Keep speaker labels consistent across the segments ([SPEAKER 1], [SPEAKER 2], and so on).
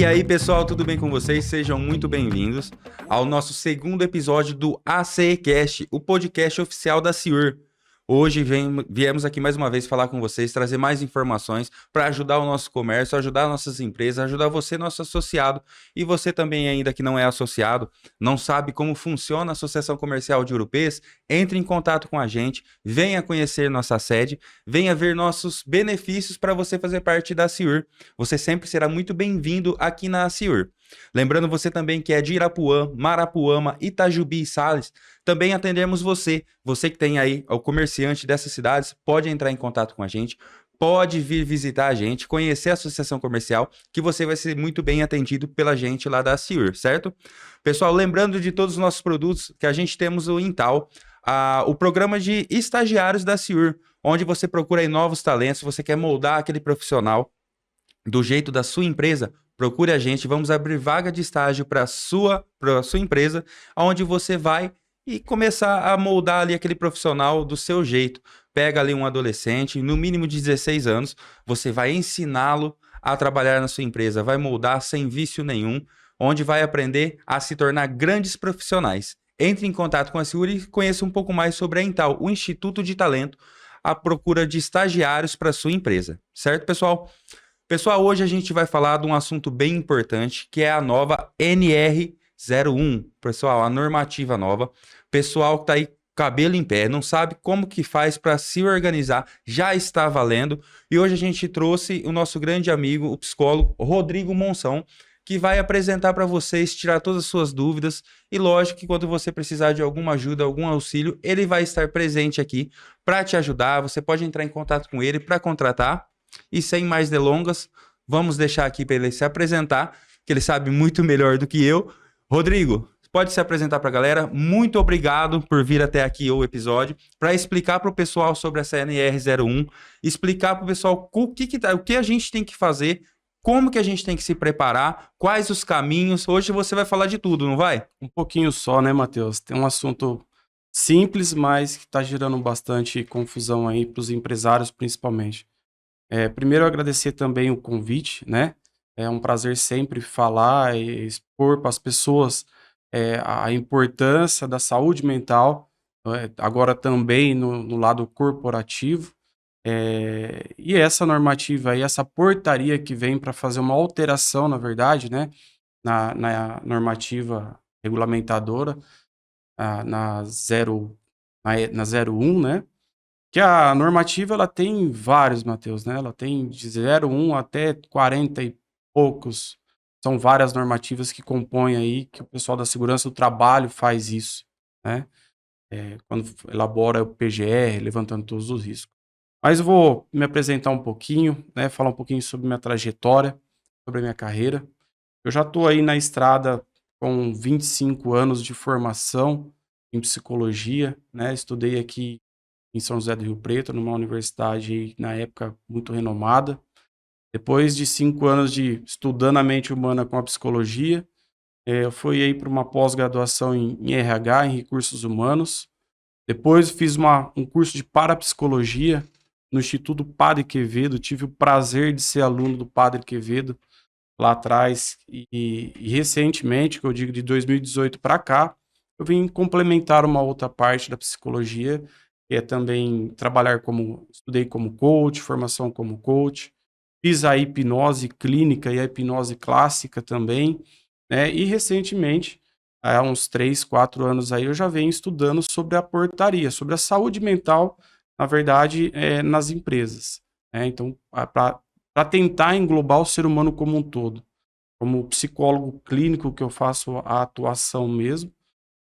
[SPEAKER 1] E aí, pessoal, tudo bem com vocês? Sejam muito bem-vindos ao nosso segundo episódio do ACEcast, o podcast oficial da CIUR. Hoje viemos aqui mais uma vez falar com vocês, trazer mais informações para ajudar o nosso comércio, ajudar nossas empresas, ajudar você, nosso associado, e você também ainda que não é associado, não sabe como funciona a Associação Comercial de Ouro Preto, entre em contato com a gente, venha conhecer nossa sede, venha ver nossos benefícios para você fazer parte da CIUR. Você sempre será muito bem-vindo aqui na CIUR. Lembrando você também que é de Irapuã, Marapuama, Itajubi e Sales, também atendemos você. Você que tem aí o comerciante dessas cidades, pode entrar em contato com a gente, pode vir visitar a gente, conhecer a associação comercial, que você vai ser muito bem atendido pela gente lá da CIUR, certo? Pessoal, lembrando de todos os nossos produtos, que a gente temos o Intal, o programa de estagiários da CIUR, onde você procura aí novos talentos, você quer moldar aquele profissional do jeito da sua empresa, procure a gente, vamos abrir vaga de estágio para sua empresa, onde você vai e começar a moldar ali aquele profissional do seu jeito. Pega ali um adolescente, no mínimo de 16 anos, você vai ensiná-lo a trabalhar na sua empresa, vai moldar sem vício nenhum, onde vai aprender a se tornar grandes profissionais. Entre em contato com a CIUR e conheça um pouco mais sobre a Intal, o Instituto de Talento, à procura de estagiários para sua empresa. Certo, pessoal? Pessoal, hoje a gente vai falar de um assunto bem importante, que é a nova NR01. Pessoal, a normativa nova. Pessoal que está aí, cabelo em pé, não sabe como que faz para se organizar, já está valendo. E hoje a gente trouxe o nosso grande amigo, o psicólogo Rodrigo Monção, que vai apresentar para vocês, tirar todas as suas dúvidas. E lógico que quando você precisar de alguma ajuda, algum auxílio, ele vai estar presente aqui para te ajudar. Você pode entrar em contato com ele para contratar. E sem mais delongas, vamos deixar aqui para ele se apresentar, que ele sabe muito melhor do que eu. Rodrigo, pode se apresentar para a galera. Muito obrigado por vir até aqui o episódio, para explicar para o pessoal sobre essa NR01, explicar para o pessoal o que a gente tem que fazer, como que a gente tem que se preparar, quais os caminhos. Hoje você vai falar de tudo, não vai?
[SPEAKER 2] Um pouquinho só, né, Matheus? Tem um assunto simples, mas que está gerando bastante confusão aí para os empresários, principalmente. Primeiro, agradecer também o convite, né? É um prazer sempre falar e expor para as pessoas a importância da saúde mental, agora também no lado corporativo. E essa normativa aí, essa portaria que vem para fazer uma alteração, na verdade, né? Na normativa regulamentadora, na 01, né? Que a normativa ela tem vários, Matheus, né? Ela tem de 01 até 40 e poucos. São várias normativas que compõem aí, que o pessoal da segurança do trabalho faz isso, né? Quando elabora o PGR, levantando todos os riscos. Mas eu vou me apresentar um pouquinho, né? Falar um pouquinho sobre minha trajetória, sobre a minha carreira. Eu já estou aí na estrada com 25 anos de formação em psicologia, né? Estudei aqui em São José do Rio Preto, numa universidade, na época, muito renomada. Depois de 5 anos de estudando a mente humana com a psicologia, eu fui aí para uma pós-graduação em RH, em recursos humanos. Depois fiz um curso de parapsicologia no Instituto Padre Quevedo. Tive o prazer de ser aluno do Padre Quevedo lá atrás. E recentemente, que eu digo de 2018 para cá, eu vim complementar uma outra parte da psicologia, que é também estudei como coach, formação como coach, fiz a hipnose clínica e a hipnose clássica também, né? E recentemente, há uns 3, 4 anos aí, eu já venho estudando sobre a portaria, sobre a saúde mental, na verdade, nas empresas, né? Então, para tentar englobar o ser humano como um todo, como psicólogo clínico que eu faço a atuação mesmo.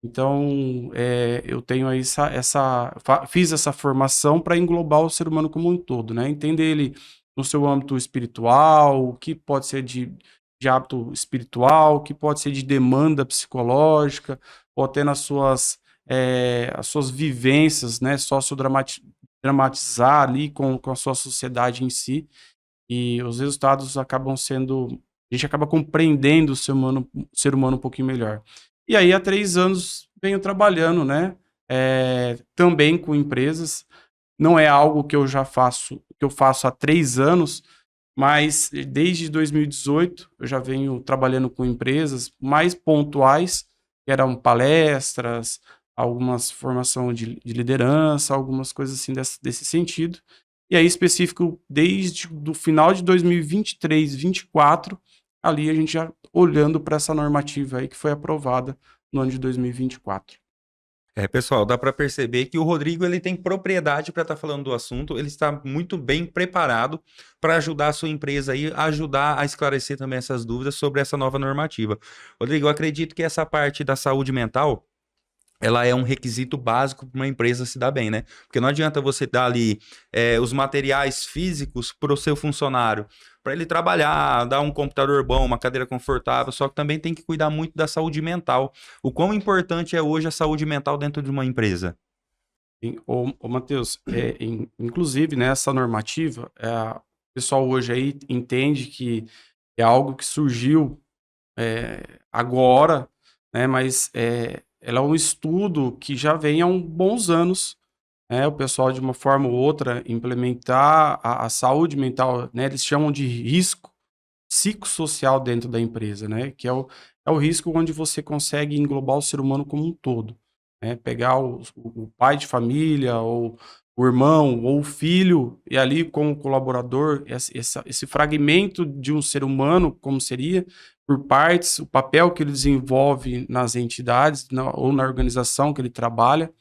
[SPEAKER 2] Então, eu tenho aí fiz essa formação para englobar o ser humano como um todo, né? Entender ele no seu âmbito espiritual, o que pode ser de hábito espiritual, o que pode ser de demanda psicológica, ou até nas as suas vivências, né? Dramatizar ali com a sua sociedade em si. E os resultados acabam sendo... A gente acaba compreendendo o ser humano um pouquinho melhor. E aí, há 3 anos, venho trabalhando, né? Também com empresas. Não é algo que eu faço há 3 anos, mas desde 2018 eu já venho trabalhando com empresas mais pontuais, que eram palestras, algumas formação de liderança, algumas coisas assim desse sentido. E aí, específico, desde do final de 2023, 2024, ali a gente já olhando para essa normativa aí que foi aprovada no ano de 2024.
[SPEAKER 1] Pessoal, dá para perceber que o Rodrigo ele tem propriedade para estar falando do assunto, ele está muito bem preparado para ajudar a sua empresa aí, ajudar a esclarecer também essas dúvidas sobre essa nova normativa. Rodrigo, eu acredito que essa parte da saúde mental ela é um requisito básico para uma empresa se dar bem, né? Porque não adianta você dar ali os materiais físicos para o seu funcionário, para ele trabalhar, dar um computador bom, uma cadeira confortável, só que também tem que cuidar muito da saúde mental. O quão importante é hoje a saúde mental dentro de uma empresa?
[SPEAKER 2] Matheus, inclusive nessa normativa, o pessoal hoje aí entende que é algo que surgiu agora, né, mas ela é um estudo que já vem há bons anos, né, o pessoal de uma forma ou outra implementar a saúde mental, né, eles chamam de risco psicossocial dentro da empresa, né, que é o risco onde você consegue englobar o ser humano como um todo, né, pegar o pai de família, ou o irmão, ou o filho, e ali como colaborador, esse fragmento de um ser humano, como seria, por partes, o papel que ele desenvolve nas entidades ou na organização que ele trabalha.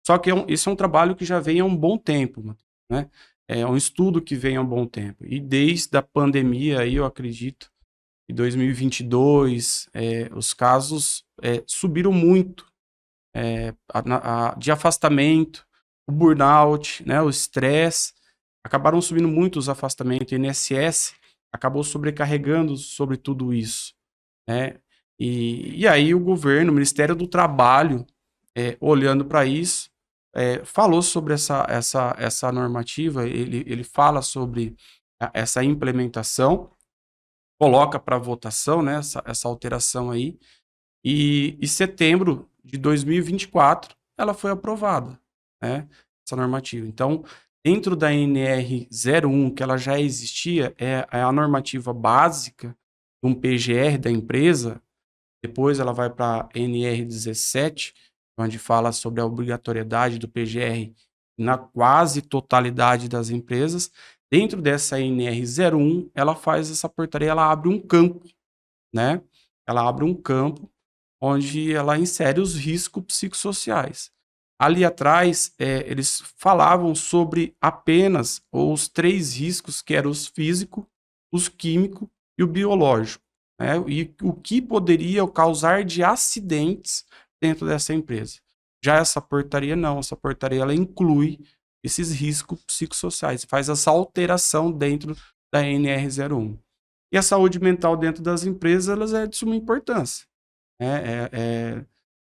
[SPEAKER 2] Só que isso é um trabalho que já vem há um bom tempo, né? É um estudo que vem há um bom tempo. E desde a pandemia, aí eu acredito, em 2022, os casos subiram muito, de afastamento, o burnout, né, o estresse, acabaram subindo muito os afastamentos. O INSS acabou sobrecarregando sobre tudo isso, né? E aí o governo, o Ministério do Trabalho, olhando para isso, falou sobre essa normativa, ele fala sobre essa implementação, coloca para votação, né, essa alteração aí, e em setembro de 2024 ela foi aprovada, né, essa normativa. Então, dentro da NR01, que ela já existia, é a normativa básica, um PGR da empresa. Depois ela vai para a NR17, onde fala sobre a obrigatoriedade do PGR na quase totalidade das empresas. Dentro dessa NR01, ela faz essa portaria, ela abre um campo, né? Ela abre um campo onde ela insere os riscos psicossociais. Ali atrás, eles falavam sobre apenas os 3 riscos, que eram os físico, os químico e o biológico, né? E o que poderia causar de acidentes dentro dessa empresa. Já essa portaria não, essa portaria ela inclui esses riscos psicossociais, faz essa alteração dentro da NR01. E a saúde mental dentro das empresas, elas é de suma importância, né?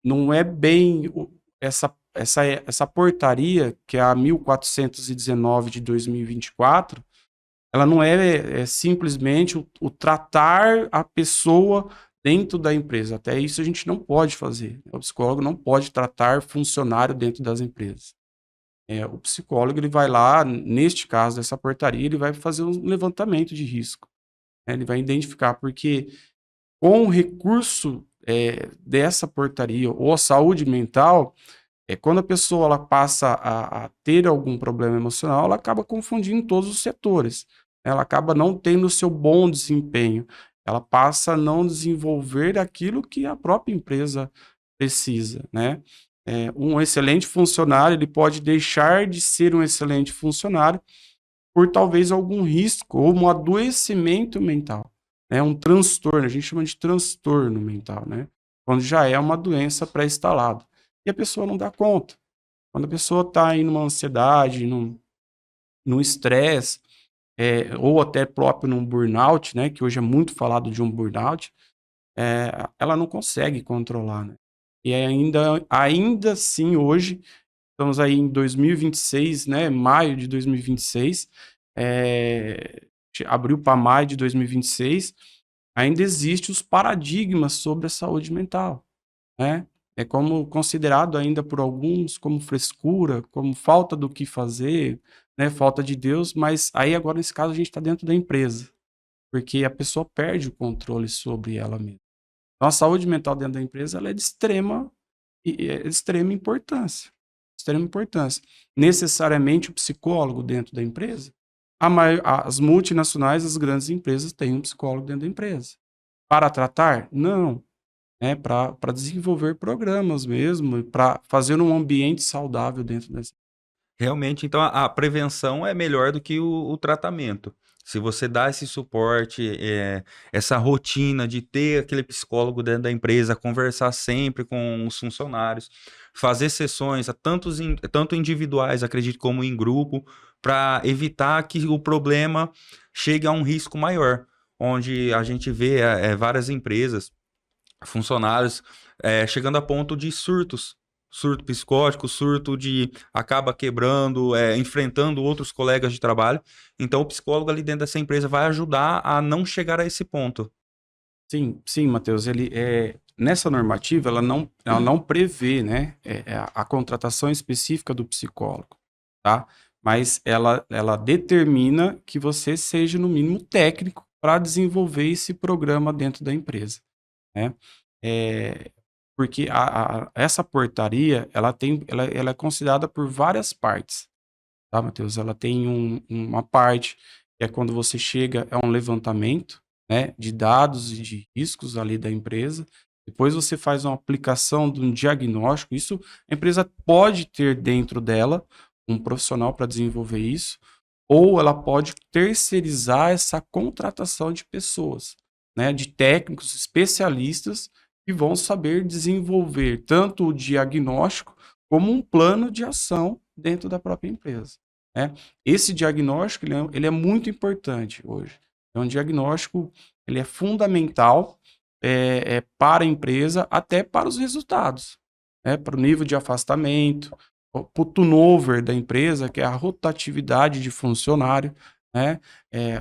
[SPEAKER 2] Não é bem essa portaria, que é a 1419 de 2024, ela não é simplesmente o tratar a pessoa dentro da empresa. Até isso a gente não pode fazer. O psicólogo não pode tratar funcionário dentro das empresas. O psicólogo ele vai lá, neste caso dessa portaria, ele vai fazer um levantamento de risco, né? Ele vai identificar, porque com o recurso dessa portaria ou a saúde mental, quando a pessoa ela passa a ter algum problema emocional, ela acaba confundindo todos os setores. Ela acaba não tendo o seu bom desempenho. Ela passa a não desenvolver aquilo que a própria empresa precisa, né? Um excelente funcionário, ele pode deixar de ser um excelente funcionário por talvez algum risco ou um adoecimento mental, né? Um transtorno, a gente chama de transtorno mental, né? Quando já é uma doença pré-instalada. E a pessoa não dá conta. Quando a pessoa está aí numa ansiedade, num estresse, ou até próprio num burnout, né? Que hoje é muito falado de um burnout, ela não consegue controlar, né? E ainda assim, hoje, estamos aí em 2026, né? Maio de 2026, abriu para maio de 2026, ainda existe os paradigmas sobre a saúde mental, né? é como considerado ainda por alguns como frescura, como falta do que fazer, né, falta de Deus, mas aí agora nesse caso a gente está dentro da empresa, porque a pessoa perde o controle sobre ela mesma. Então a saúde mental dentro da empresa ela é de extrema importância, extrema importância. Necessariamente o psicólogo dentro da empresa, as multinacionais, as grandes empresas têm um psicólogo dentro da empresa. Para tratar? Não, né, para desenvolver programas mesmo, para fazer um ambiente saudável dentro dessa.
[SPEAKER 1] Realmente, então a prevenção é melhor do que o tratamento. Se você dá esse suporte, essa rotina de ter aquele psicólogo dentro da empresa, conversar sempre com os funcionários, fazer sessões, tanto individuais, acredito, como em grupo, para evitar que o problema chegue a um risco maior, onde a gente vê várias empresas, funcionários, chegando a ponto de surtos. Surto psicótico, surto de acaba quebrando, enfrentando outros colegas de trabalho. Então, o psicólogo ali dentro dessa empresa vai ajudar a não chegar a esse ponto.
[SPEAKER 2] Sim, sim, Matheus, nessa normativa ela não prevê, né, a contratação específica do psicólogo, tá? Mas ela determina que você seja no mínimo técnico para desenvolver esse programa dentro da empresa, né? Eh, porque essa portaria ela é considerada por várias partes, tá, Matheus? Ela tem uma parte que é quando você chega, é um levantamento, né, de dados e de riscos ali da empresa. Depois você faz uma aplicação de um diagnóstico. Isso a empresa pode ter dentro dela um profissional para desenvolver isso, ou ela pode terceirizar essa contratação de pessoas, né, de técnicos especialistas que vão saber desenvolver tanto o diagnóstico como um plano de ação dentro da própria empresa, né? Esse diagnóstico ele é muito importante hoje. É um diagnóstico, ele é fundamental para a empresa, até para os resultados, né? Para o nível de afastamento, para o turnover da empresa, que é a rotatividade de funcionário, né?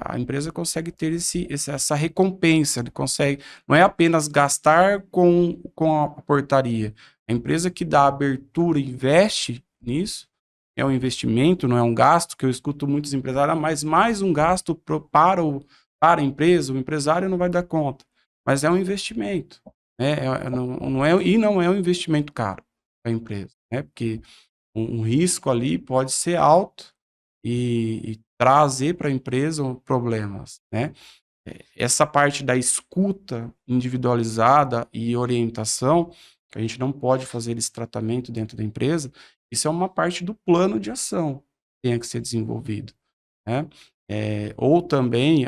[SPEAKER 2] A empresa consegue ter essa recompensa, ele consegue, não é apenas gastar com a portaria. A empresa que dá abertura, investe nisso, é um investimento, não é um gasto, que eu escuto muitos empresários, mas mais um gasto para a empresa, o empresário não vai dar conta. Mas é um investimento, né? Não é um investimento caro para a empresa, né? Porque um risco ali pode ser alto e trazer para a empresa problemas, né? Essa parte da escuta individualizada e orientação, que a gente não pode fazer esse tratamento dentro da empresa, isso é uma parte do plano de ação que tem que ser desenvolvido, né? Ou também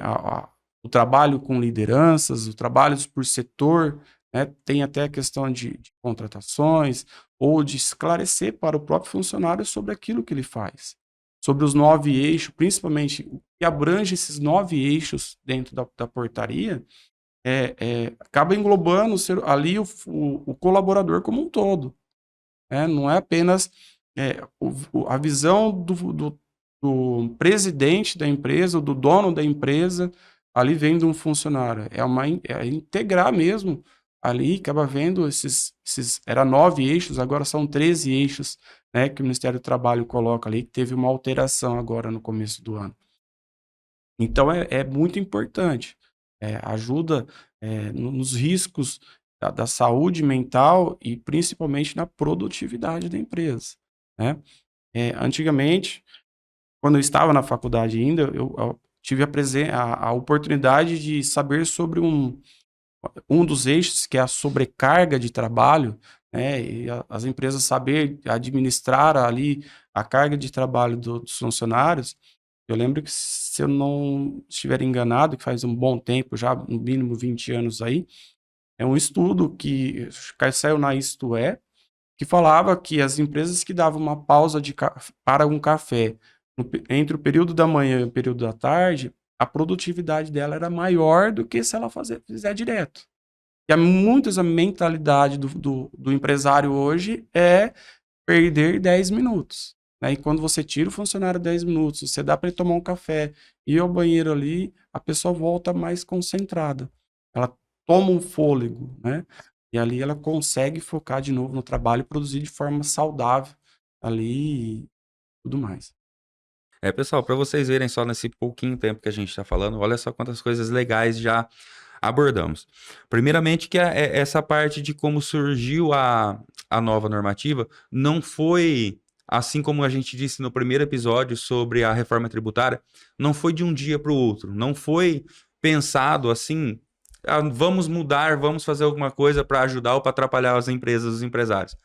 [SPEAKER 2] o trabalho com lideranças, o trabalho por setor, né? Tem até a questão de contratações, ou de esclarecer para o próprio funcionário sobre aquilo que ele faz, sobre os 9 eixos, principalmente o que abrange esses 9 eixos dentro da portaria, acaba englobando ali o colaborador como um todo, né? Não é apenas a visão do presidente da empresa, ou do dono da empresa, ali vem de um funcionário. É integrar mesmo ali, acaba vendo era 9 eixos, agora são 13 eixos, né, que o Ministério do Trabalho coloca ali, que teve uma alteração agora no começo do ano. Então é muito importante, ajuda nos riscos da saúde mental e principalmente na produtividade da empresa, né? Antigamente, quando eu estava na faculdade ainda, eu tive a oportunidade de saber sobre um dos eixos, que é a sobrecarga de trabalho, né? E as empresas saber administrar ali a carga de trabalho dos funcionários. Eu lembro que, se eu não estiver enganado, que faz um bom tempo, já no mínimo 20 anos aí, é um estudo que saiu na Isto É, que falava que as empresas que davam uma pausa para um café entre o período da manhã e o período da tarde, a produtividade dela era maior do que se ela fizer direto. E a mentalidade do empresário hoje é perder 10 minutos, né? E quando você tira o funcionário 10 minutos, você dá para ele tomar um café, ir ao banheiro ali, a pessoa volta mais concentrada. Ela toma um fôlego, né? E ali ela consegue focar de novo no trabalho e produzir de forma saudável ali e tudo mais.
[SPEAKER 1] Pessoal, para vocês verem só nesse pouquinho tempo que a gente está falando, olha só quantas coisas legais já abordamos. Primeiramente, que essa parte de como surgiu a nova normativa não foi, assim como a gente disse no primeiro episódio sobre a reforma tributária, não foi de um dia para o outro, não foi pensado assim, vamos mudar, vamos fazer alguma coisa para ajudar ou para atrapalhar as empresas, os empresários.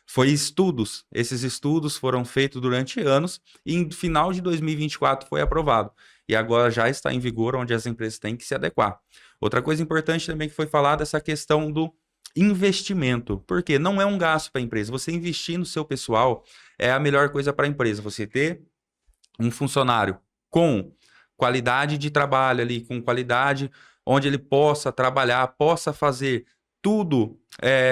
[SPEAKER 1] Foi estudos. Esses estudos foram feitos durante anos e em final de 2024 foi aprovado. E agora já está em vigor, onde as empresas têm que se adequar. Outra coisa importante também que foi falada, essa questão do investimento. Porque não é um gasto para a empresa. Você investir no seu pessoal é a melhor coisa para a empresa. Você ter um funcionário com qualidade de trabalho ali, com qualidade onde ele possa trabalhar, possa fazer tudo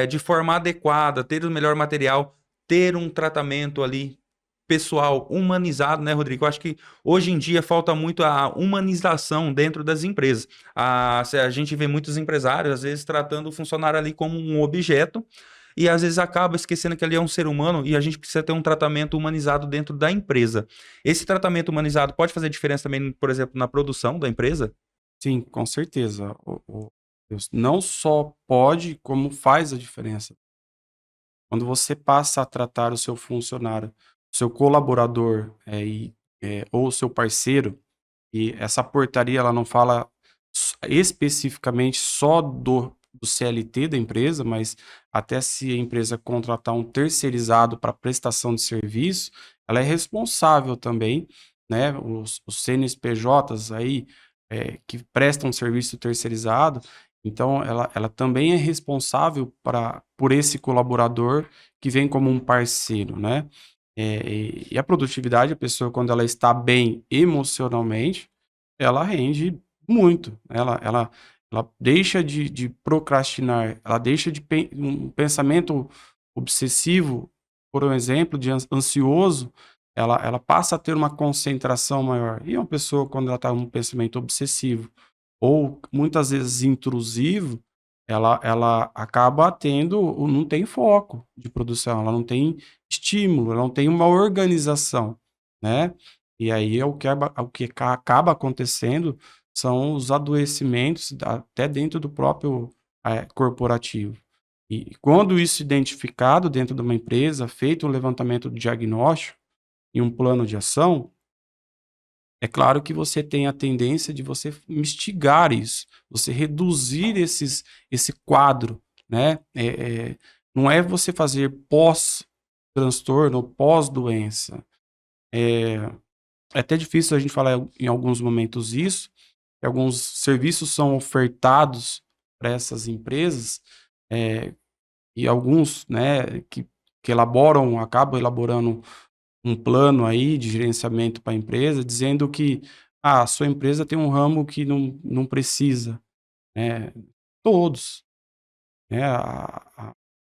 [SPEAKER 1] de forma adequada, ter o melhor material, ter um tratamento ali pessoal humanizado, né, Rodrigo? Eu acho que hoje em dia falta muito a humanização dentro das empresas. A gente vê muitos empresários, às vezes, tratando o funcionário ali como um objeto, e às vezes acaba esquecendo que ali é um ser humano e a gente precisa ter um tratamento humanizado dentro da empresa. Esse tratamento humanizado pode fazer diferença também, por exemplo, na produção da empresa?
[SPEAKER 2] Sim, com certeza. Não só pode, como faz a diferença. Quando você passa a tratar o seu funcionário, o seu colaborador, ou o seu parceiro, e essa portaria ela não fala especificamente só do CLT da empresa, mas até se a empresa contratar um terceirizado para prestação de serviço, ela é responsável também, né? Os CNPJs aí que prestam serviço terceirizado, então ela também é responsável por esse colaborador que vem como um parceiro, né? E a produtividade, a pessoa, quando ela está bem emocionalmente, ela rende muito. Ela deixa de procrastinar, ela deixa de um pensamento obsessivo, por um exemplo, de ansioso, ela passa a ter uma concentração maior. E uma pessoa, quando ela está com um pensamento obsessivo ou muitas vezes intrusivo, ela acaba não tem foco de produção, ela não tem estímulo, ela não tem uma organização, né? E aí o que acaba acontecendo são os adoecimentos até dentro do próprio corporativo. E quando isso identificado dentro de uma empresa, feito um levantamento do diagnóstico e um plano de ação, é claro que você tem a tendência de você mistigar isso, você reduzir esse quadro, né? Não é você fazer pós-transtorno, pós-doença. É até difícil a gente falar em alguns momentos isso, que alguns serviços são ofertados para essas empresas, e alguns, né, que acabam elaborando um plano aí de gerenciamento para a empresa, dizendo que a sua empresa tem um ramo que não precisa, né? Todos, né?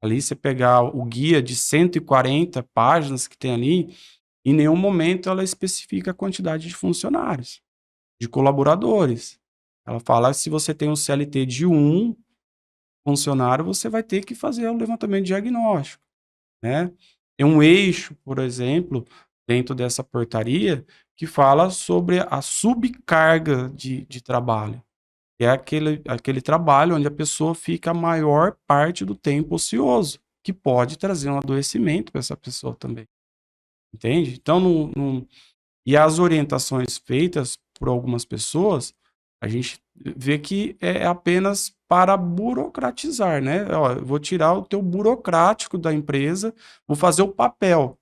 [SPEAKER 2] Ali você pegar o guia de 140 páginas que tem ali, em nenhum momento ela especifica a quantidade de funcionários, de colaboradores. Ela fala que se você tem um CLT de um funcionário, você vai ter que fazer o levantamento diagnóstico, né? Tem um eixo, por exemplo, dentro dessa portaria, que fala sobre a subcarga de trabalho. É aquele trabalho onde a pessoa fica a maior parte do tempo ocioso, que pode trazer um adoecimento para essa pessoa também. Entende? Então, e as orientações feitas por algumas pessoas, a gente vê que é apenas para burocratizar, né? Ó, eu vou tirar o teu burocrático da empresa, vou fazer o papel.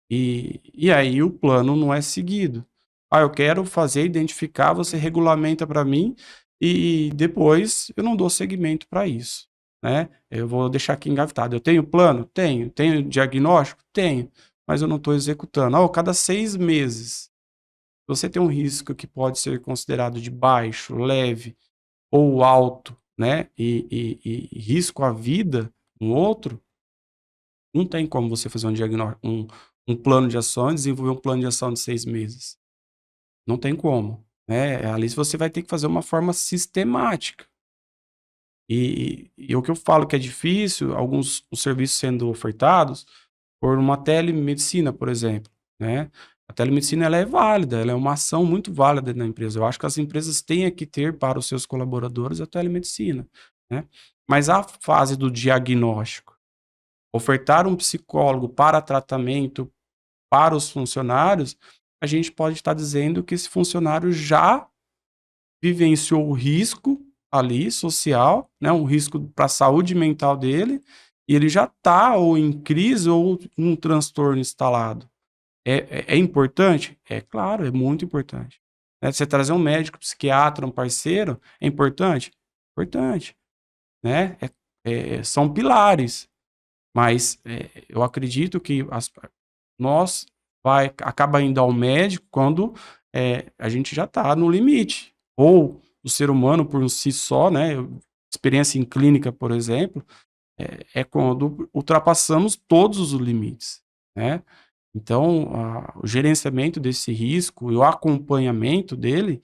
[SPEAKER 2] E aí o plano não é seguido. Ah, eu quero fazer, identificar, você regulamenta para mim e depois eu não dou seguimento para isso, né? Eu vou deixar aqui engavetado. Eu tenho plano? Tenho. Tenho diagnóstico? Tenho. Mas eu não estou executando. Ah, cada 6 meses você tem um risco que pode ser considerado de baixo, leve ou alto, né? E risco à vida, um outro, não tem como você fazer um diagnóstico, um plano de ação, desenvolver um plano de ação de 6 meses. Não tem como, né? Ali você vai ter que fazer uma forma sistemática. E o que eu falo que é difícil, alguns os serviços sendo ofertados por uma telemedicina, por exemplo, né? A telemedicina ela é válida, ela é uma ação muito válida na empresa. Eu acho que as empresas têm que ter para os seus colaboradores a telemedicina, né? Mas a fase do diagnóstico, ofertar um psicólogo para tratamento para os funcionários, a gente pode estar dizendo que esse funcionário já vivenciou o risco ali social, né, um risco para a saúde mental dele, e ele já está ou em crise ou um transtorno instalado. É importante? É claro, é muito importante. Né, você trazer um médico, psiquiatra, um parceiro, é importante? Importante, né? São pilares, mas eu acredito que nós acaba indo ao médico quando a gente já está no limite. Ou o ser humano por si só, né? Experiência em clínica, por exemplo, é quando ultrapassamos todos os limites, né? Então, o gerenciamento desse risco e o acompanhamento dele,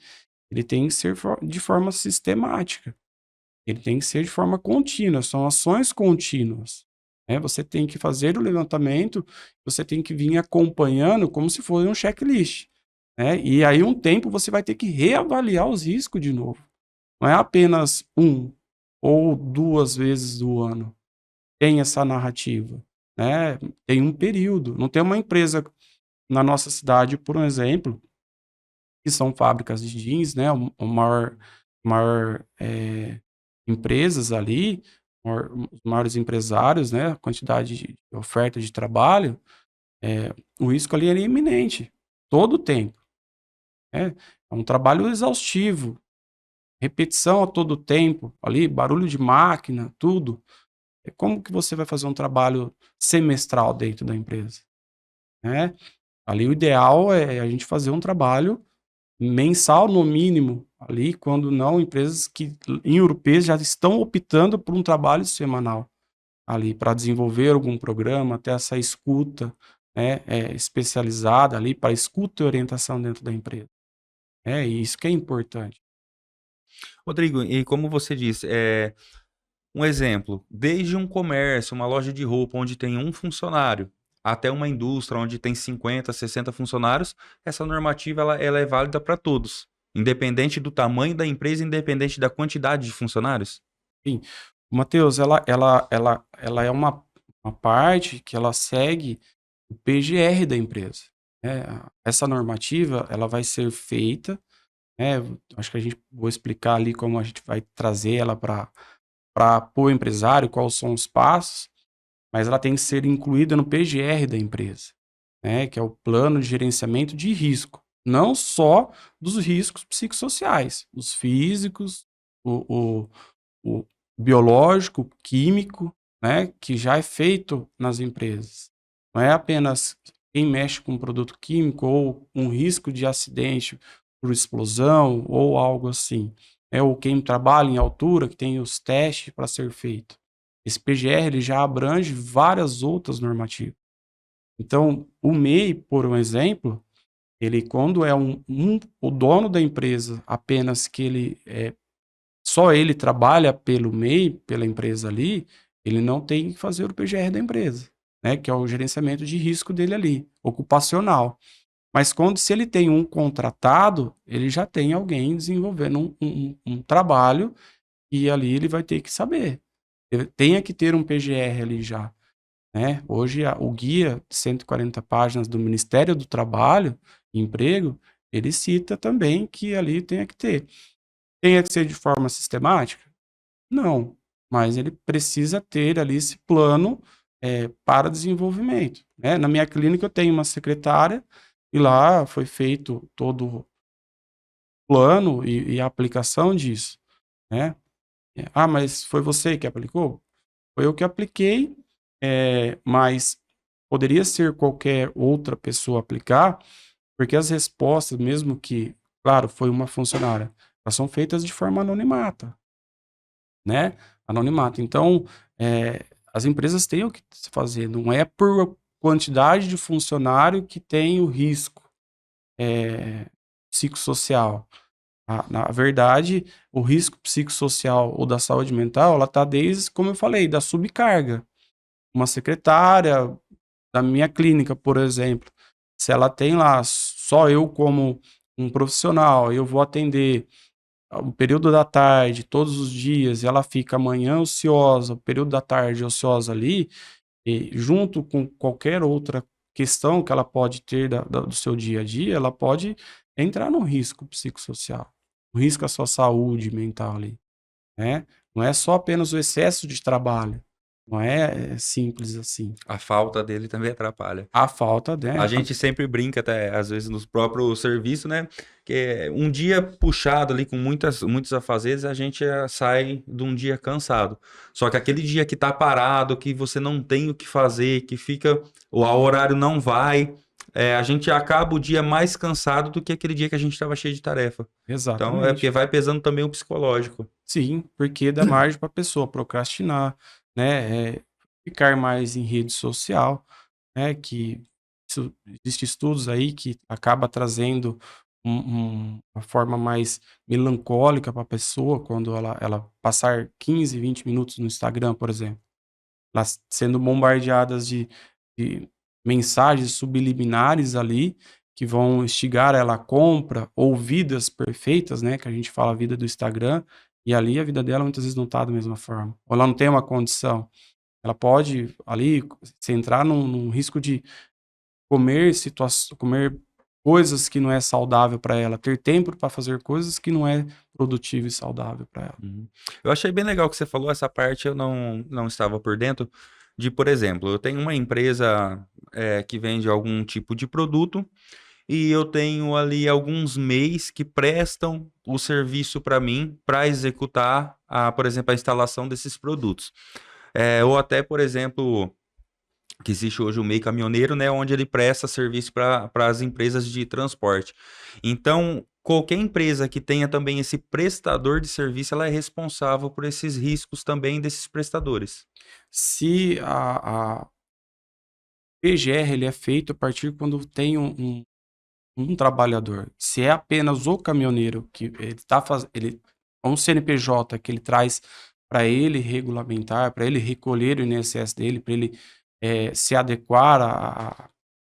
[SPEAKER 2] ele tem que ser de forma sistemática. Ele tem que ser de forma contínua, são ações contínuas, né, você tem que fazer o levantamento, você tem que vir acompanhando como se fosse um checklist, né, e aí um tempo você vai ter que reavaliar os riscos de novo. Não é apenas 1 ou 2 vezes do ano, tem essa narrativa, né, tem um período, não tem uma empresa na nossa cidade, por um exemplo, que são fábricas de jeans, né, o maior, empresas ali, os maiores empresários, né, a quantidade de oferta de trabalho, o risco ali era iminente, todo o tempo, né. É um trabalho exaustivo, repetição a todo tempo ali, barulho de máquina, tudo. Como que você vai fazer um trabalho semestral dentro da empresa, né? Ali o ideal é a gente fazer um trabalho mensal no mínimo, ali, quando não empresas que em europeias já estão optando por um trabalho semanal, ali, para desenvolver algum programa, ter essa escuta, né, especializada ali para escuta e orientação dentro da empresa. É isso que é importante.
[SPEAKER 1] Rodrigo, e como você disse, um exemplo, desde um comércio, uma loja de roupa onde tem um funcionário, até uma indústria onde tem 50, 60 funcionários, essa normativa ela é válida para todos, independente do tamanho da empresa, independente da quantidade de funcionários?
[SPEAKER 2] Sim, Matheus, ela é uma parte que ela segue o PGR da empresa, né, essa normativa, ela vai ser feita, né, acho que a gente vou explicar ali como a gente vai trazer ela para o empresário, quais são os passos, mas ela tem que ser incluída no PGR da empresa, né, que é o plano de gerenciamento de risco, não só dos riscos psicossociais, os físicos, o biológico, o químico, né, que já é feito nas empresas. Não é apenas quem mexe com produto químico ou um risco de acidente por explosão ou algo assim. Ou quem trabalha em altura, que tem os testes para ser feito. Esse PGR ele já abrange várias outras normativas. Então, o MEI, por um exemplo, ele quando é o dono da empresa, apenas que ele só ele trabalha pelo MEI, pela empresa ali, ele não tem que fazer o PGR da empresa, né, que é o gerenciamento de risco dele ali, ocupacional. Mas quando se ele tem um contratado, ele já tem alguém desenvolvendo um trabalho e ali ele vai ter que saber. Ele tenha que ter um PGR ali já, né? Hoje o guia de 140 páginas do Ministério do Trabalho e Emprego, ele cita também que ali tenha que ter. Tenha que ser de forma sistemática? Não, mas ele precisa ter ali esse plano, para desenvolvimento, né. Na minha clínica eu tenho uma secretária, e lá foi feito todo o plano e a aplicação disso, né. "Ah, mas foi você que aplicou?" Foi eu que apliquei, mas poderia ser qualquer outra pessoa aplicar, porque as respostas, mesmo que claro, foi uma funcionária, elas são feitas de forma anonimata. Né, anonimato. Então, as empresas têm o que se fazer, não é por quantidade de funcionário que tem o risco, eh, psicossocial. Na verdade, o risco psicossocial ou da saúde mental, ela tá desde, como eu falei, da subcarga. Uma secretária da minha clínica, por exemplo, se ela tem lá só eu como um profissional, eu vou atender o período da tarde, todos os dias, e ela fica amanhã ociosa, o período da tarde ociosa ali, e junto com qualquer outra questão que ela pode ter do seu dia a dia, ela pode entrar num risco psicossocial, um risco à sua saúde mental ali, né? Não é só apenas o excesso de trabalho, não é simples assim.
[SPEAKER 1] A falta dele também atrapalha.
[SPEAKER 2] A falta, né?
[SPEAKER 1] A gente sempre brinca até, às vezes, nos próprios serviços, né? Que um dia puxado ali com muitos afazeres, a gente sai de um dia cansado. Só que aquele dia que tá parado, que você não tem o que fazer, que fica, o horário não vai, a gente acaba o dia mais cansado do que aquele dia que a gente estava cheio de tarefa. Então, é porque
[SPEAKER 2] Exatamente.
[SPEAKER 1] vai pesando também o psicológico.
[SPEAKER 2] Sim, porque dá margem para a pessoa procrastinar, né? Ficar mais em rede social, né? Que existem estudos aí que acaba trazendo uma forma mais melancólica para a pessoa quando ela passar 15, 20 minutos no Instagram, por exemplo. Elas sendo bombardeadas de mensagens subliminares ali, que vão instigar ela à compra, ou vidas perfeitas, né, que a gente fala a vida do Instagram, e ali a vida dela muitas vezes não tá da mesma forma, ou ela não tem uma condição. Ela pode ali se entrar num risco de comer coisas que não é saudável para ela, ter tempo para fazer coisas que não é produtivo e saudável para ela.
[SPEAKER 1] Uhum. Eu achei bem legal que você falou, essa parte eu não estava por dentro, de, por exemplo, eu tenho uma empresa que vende algum tipo de produto e eu tenho ali alguns MEIs que prestam o serviço para mim para executar, por exemplo, a instalação desses produtos. Ou até, por exemplo, que existe hoje o MEI caminhoneiro, né, onde ele presta serviço para as empresas de transporte. Então, qualquer empresa que tenha também esse prestador de serviço, ela é responsável por esses riscos também desses prestadores.
[SPEAKER 2] Se a PGR ele é feito a partir quando tem um trabalhador. Se é apenas o caminhoneiro que ele está fazendo, ele é um CNPJ que ele traz para ele regulamentar, para ele recolher o INSS dele, para ele se adequar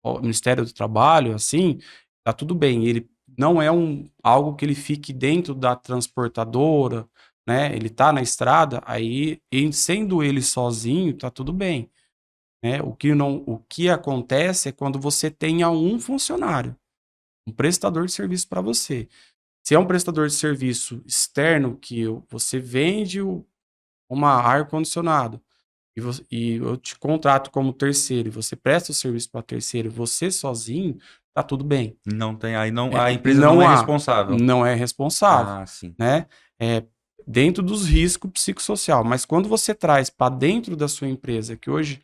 [SPEAKER 2] ao Ministério do Trabalho, assim, tá tudo bem. Ele não é algo que ele fique dentro da transportadora, né? Ele tá na estrada, aí, sendo ele sozinho, tá tudo bem, né? O que acontece é quando você tenha um funcionário, um prestador de serviço para você. Se é um prestador de serviço externo que você vende uma ar-condicionado e eu te contrato como terceiro e você presta o serviço para terceiro, você sozinho, tá tudo bem.
[SPEAKER 1] Não tem, aí não, a empresa não é
[SPEAKER 2] Não há,
[SPEAKER 1] responsável.
[SPEAKER 2] não é responsável,
[SPEAKER 1] Ah, sim.
[SPEAKER 2] né? É dentro dos riscos psicossocial. Mas quando você traz para dentro da sua empresa, que hoje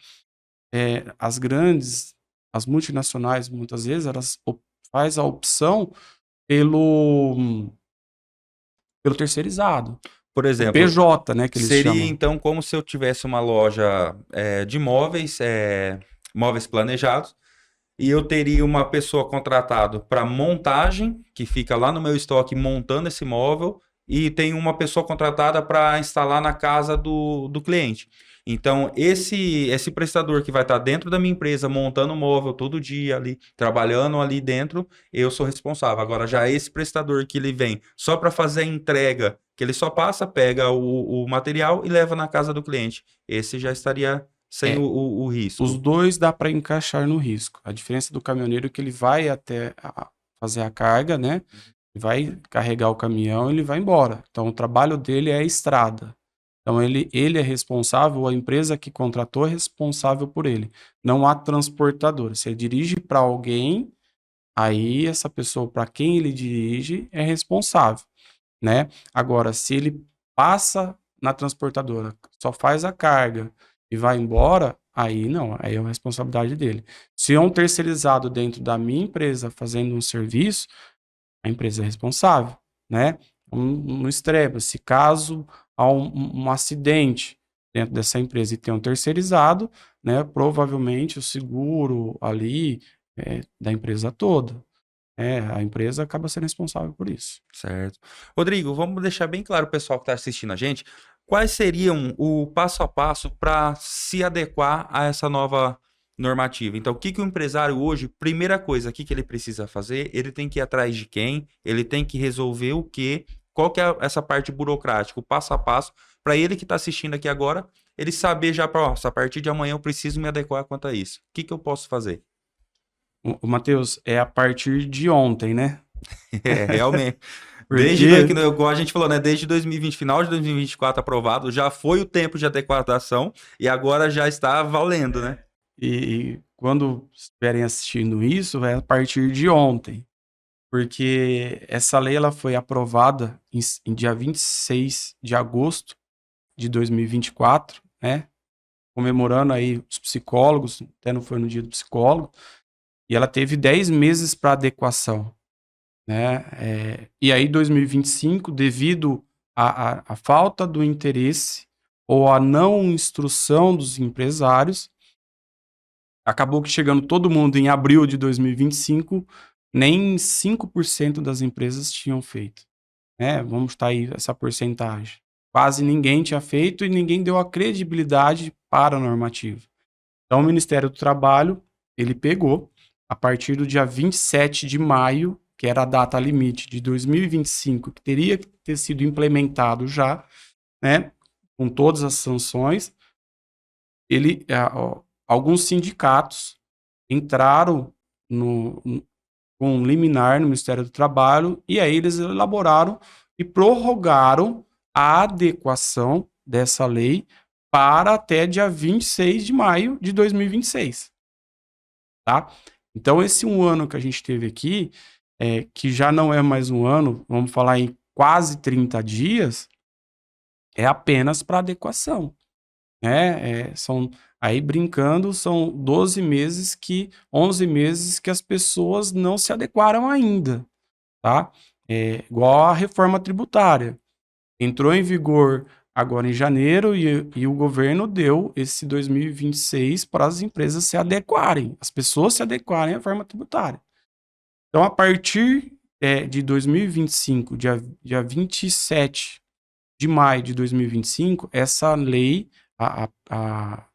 [SPEAKER 2] as multinacionais, muitas vezes, elas faz a opção pelo terceirizado.
[SPEAKER 1] Por
[SPEAKER 2] O
[SPEAKER 1] exemplo,
[SPEAKER 2] PJ, né, que eles
[SPEAKER 1] seria
[SPEAKER 2] chamam.
[SPEAKER 1] então como se eu tivesse uma loja de móveis, móveis planejados, e eu teria uma pessoa contratada para montagem, que fica lá no meu estoque montando esse móvel, e tem uma pessoa contratada para instalar na casa do cliente. Então, esse prestador que vai estar dentro da minha empresa, montando o móvel todo dia ali, trabalhando ali dentro, eu sou responsável. Agora, já esse prestador que ele vem só para fazer a entrega, que ele só passa, pega o material e leva na casa do cliente. Esse já estaria sem
[SPEAKER 2] É,
[SPEAKER 1] o
[SPEAKER 2] os
[SPEAKER 1] risco.
[SPEAKER 2] dois dá para encaixar no risco. A diferença do caminhoneiro é que ele vai até fazer a carga, né? Vai carregar o caminhão e ele vai embora. Então, o trabalho dele é a estrada. Então, ele é responsável, a empresa que contratou é responsável por ele. Não há transportador. Se ele dirige para alguém, aí essa pessoa para quem ele dirige é responsável, né? Agora, se ele passa na transportadora, só faz a carga e vai embora, aí não, aí é a responsabilidade dele. Se é um terceirizado dentro da minha empresa fazendo um serviço, a empresa é responsável, né? No extremo, se caso há um acidente dentro dessa empresa e tem um terceirizado, né? Provavelmente o seguro ali da empresa toda. A empresa acaba sendo responsável por isso.
[SPEAKER 1] Certo. Rodrigo, vamos deixar bem claro o pessoal que está assistindo a gente, quais seriam o passo a passo para se adequar a essa nova normativa? Então, o que o empresário hoje, primeira coisa, o que ele precisa fazer? Ele tem que ir atrás de quem? Ele tem que resolver o quê? Qual que é essa parte burocrática, o passo a passo, para ele que está assistindo aqui agora, ele saber já, a partir de amanhã eu preciso me adequar quanto a isso. O que eu posso fazer?
[SPEAKER 2] O Matheus, é a partir de ontem, né?
[SPEAKER 1] Realmente.
[SPEAKER 2] Porque
[SPEAKER 1] Igual a gente falou, né? Desde 2020, final de 2024 aprovado, já foi o tempo de adequação e agora já está valendo, né?
[SPEAKER 2] e quando estiverem assistindo isso, vai a partir de ontem. Porque essa lei ela foi aprovada em dia 26 de agosto de 2024, né? Comemorando aí os psicólogos, até não foi no dia do psicólogo, e ela teve 10 meses para adequação, né? E aí 2025, devido à falta do interesse ou à não instrução dos empresários, acabou que chegando todo mundo em abril de 2025, nem 5% das empresas tinham feito, né? Vamos estar aí essa porcentagem. Quase ninguém tinha feito e ninguém deu a credibilidade para a normativa. Então, o Ministério do Trabalho, ele pegou, a partir do dia 27 de maio, que era a data limite de 2025, que teria que ter sido implementado já, né, com todas as sanções, alguns sindicatos entraram com um liminar no Ministério do Trabalho e aí eles elaboraram e prorrogaram a adequação dessa lei para até dia 26 de maio de 2026, tá? Então, esse um ano que a gente teve aqui, que já não é mais um ano, vamos falar em quase 30 dias, é apenas para adequação, né? Aí brincando, são 11 meses que as pessoas não se adequaram ainda, tá? Igual a reforma tributária. Entrou em vigor agora em janeiro e o governo deu esse 2026 para as empresas se adequarem, as pessoas se adequarem à reforma tributária. Então, a partir de 2025, dia 27 de maio de 2025, essa lei, a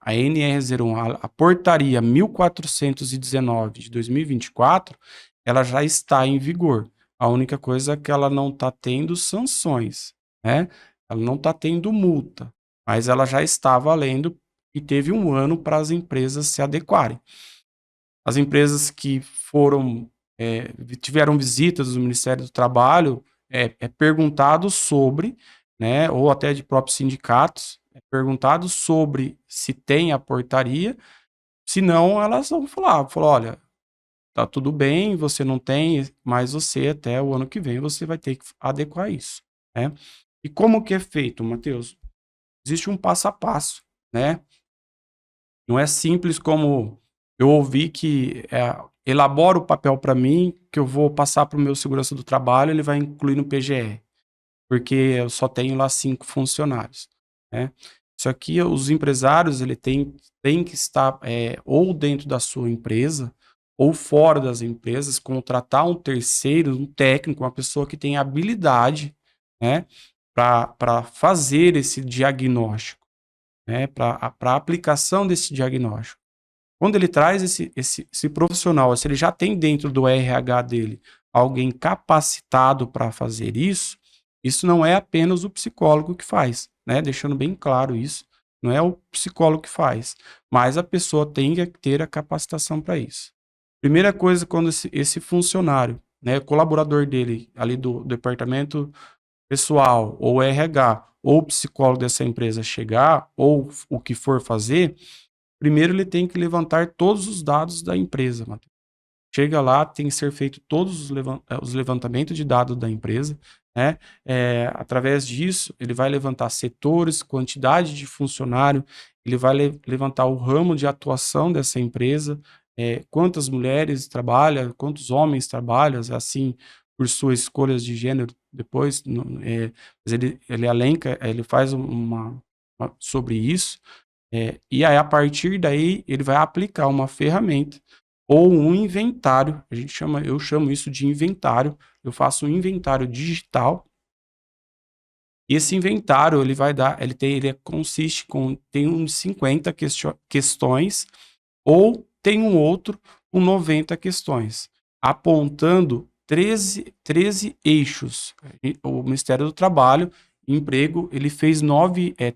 [SPEAKER 2] NR01, a portaria 1419 de 2024, ela já está em vigor. A única coisa é que ela não está tendo sanções, né? Ela não está tendo multa, mas ela já está valendo e teve um ano para as empresas se adequarem. As empresas que tiveram visitas do Ministério do Trabalho, perguntado sobre, né, ou até de próprios sindicatos, perguntado sobre se tem a portaria, se não, elas vão falar, olha, tá tudo bem, você não tem, mas você até o ano que vem você vai ter que adequar isso, né? E como que é feito, Matheus? Existe um passo a passo, né? Não é simples como eu ouvi que elabora o papel para mim, que eu vou passar para o meu segurança do trabalho, ele vai incluir no PGR, porque eu só tenho lá 5 funcionários, né? Isso aqui, os empresários, ele tem que estar ou dentro da sua empresa ou fora das empresas, contratar um terceiro, um técnico, uma pessoa que tem habilidade, né, para fazer esse diagnóstico, né, para a aplicação desse diagnóstico. Quando ele traz esse profissional, se ele já tem dentro do RH dele alguém capacitado para fazer isso não é apenas o psicólogo que faz, né? Deixando bem claro isso, não é o psicólogo que faz, mas a pessoa tem que ter a capacitação para isso. Primeira coisa, quando esse funcionário, né, colaborador dele, ali do departamento pessoal, ou RH, ou psicólogo dessa empresa chegar, ou o que for fazer, primeiro ele tem que levantar todos os dados da empresa, Matheus. Chega lá, tem que ser feito todos os levantamentos de dados da empresa, né? Através disso, ele vai levantar setores, quantidade de funcionário, ele vai levantar o ramo de atuação dessa empresa, quantas mulheres trabalham, quantos homens trabalham, assim, por suas escolhas de gênero, depois, mas ele elenca, ele faz sobre isso, e aí, a partir daí, ele vai aplicar uma ferramenta ou um inventário, eu chamo isso de inventário, eu faço um inventário digital. E esse inventário, tem uns 50 questões, ou tem um outro com 90 questões, apontando 13 eixos. O Ministério do Trabalho, Emprego, ele fez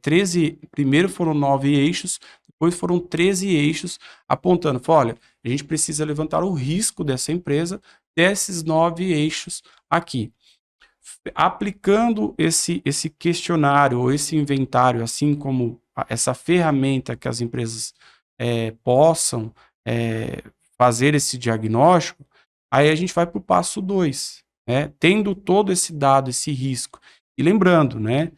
[SPEAKER 2] 13, primeiro foram 9 eixos, depois foram 13 eixos, apontando, olha, a gente precisa levantar o risco dessa empresa desses 9 eixos aqui. Aplicando esse questionário ou esse inventário, assim como essa ferramenta que as empresas possam fazer esse diagnóstico, aí a gente vai para o passo 2, né? Tendo todo esse dado, esse risco. E lembrando, né,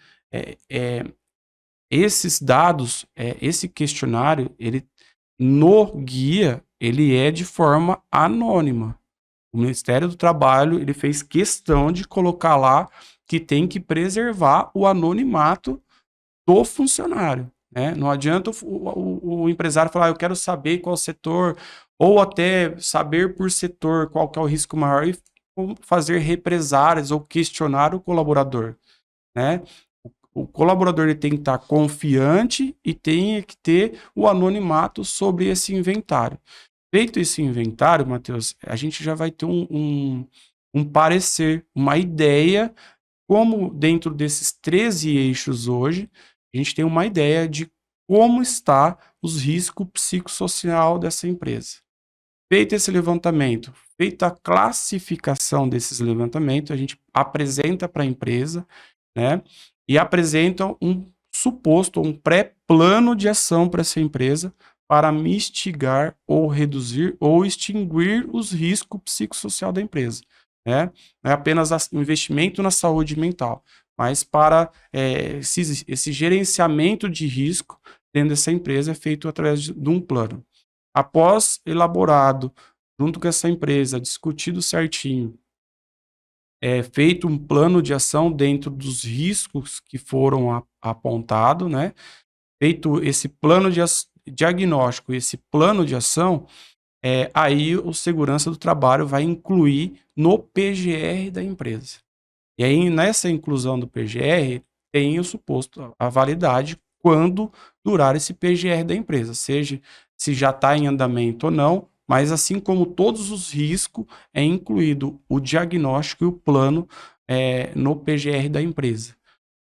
[SPEAKER 2] esses dados, esse questionário, ele no guia, ele é de forma anônima. O Ministério do Trabalho, ele fez questão de colocar lá que tem que preservar o anonimato do funcionário, né? Não adianta o empresário falar, eu quero saber qual setor, ou até saber por setor qual que é o risco maior e fazer represálias ou questionar o colaborador, né? O colaborador ele tem que estar confiante e tem que ter o anonimato sobre esse inventário. Feito esse inventário, Matheus, a gente já vai ter um parecer, uma ideia, como dentro desses 13 eixos hoje, a gente tem uma ideia de como está os riscos psicossocial dessa empresa. Feito esse levantamento, feita a classificação desses levantamentos, a gente apresenta para a empresa, né? E apresenta um suposto, um pré-plano de ação para essa empresa para mitigar ou reduzir ou extinguir os riscos psicossocial da empresa, né? Não é apenas um investimento na saúde mental, mas para esse gerenciamento de risco dentro dessa empresa é feito através de um plano. Após elaborado, junto com essa empresa, discutido certinho, feito um plano de ação dentro dos riscos que foram apontados, né? Feito esse plano de diagnóstico, esse plano de ação, aí o segurança do trabalho vai incluir no PGR da empresa. E aí, nessa inclusão do PGR, tem o suposto, a validade, quando durar esse PGR da empresa, seja se já está em andamento ou não, mas assim como todos os riscos, é incluído o diagnóstico e o plano no PGR da empresa.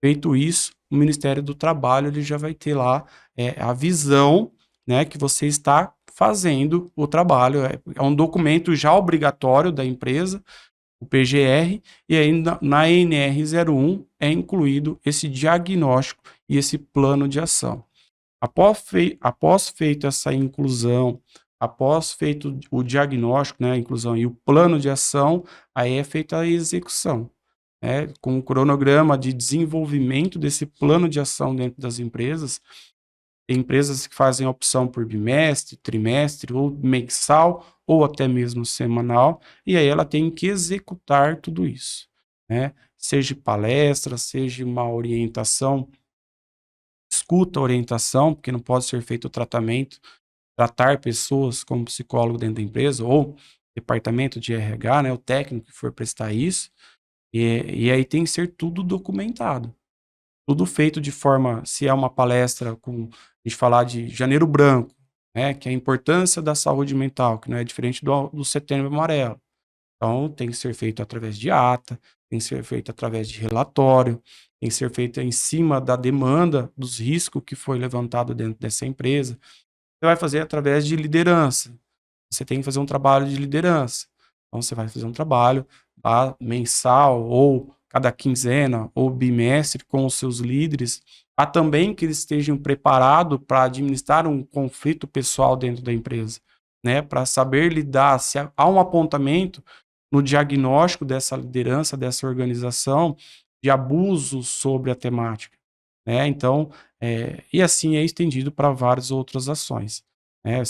[SPEAKER 2] Feito isso, o Ministério do Trabalho ele já vai ter lá a visão, né, que você está fazendo o trabalho. É um documento já obrigatório da empresa, o PGR, e aí na NR01 é incluído esse diagnóstico e esse plano de ação. Após feito essa inclusão, após feito o diagnóstico, né, a inclusão e o plano de ação, aí é feita a execução, né, com o cronograma de desenvolvimento desse plano de ação dentro das empresas. Tem empresas que fazem a opção por bimestre, trimestre, ou mensal, ou até mesmo semanal, e aí ela tem que executar tudo isso, né? Seja palestra, seja uma orientação, escuta a orientação, porque não pode ser feito o tratamento, tratar pessoas como psicólogo dentro da empresa, ou departamento de RH, né, o técnico que for prestar isso, e aí tem que ser tudo documentado. Tudo feito de forma, se é uma palestra com a gente falar de Janeiro Branco, né, que é a importância da saúde mental, que não é diferente do Setembro Amarelo. Então, tem que ser feito através de ata, tem que ser feito através de relatório, tem que ser feito em cima da demanda, dos riscos que foi levantado dentro dessa empresa. Você vai fazer através de liderança. Você tem que fazer um trabalho de liderança. Então, você vai fazer um trabalho mensal ou cada quinzena ou bimestre com os seus líderes, há também que eles estejam preparados para administrar um conflito pessoal dentro da empresa, né? Para saber lidar, se há um apontamento no diagnóstico dessa liderança, dessa organização, de abuso sobre a temática, né? Então, e assim é estendido para várias outras ações, né?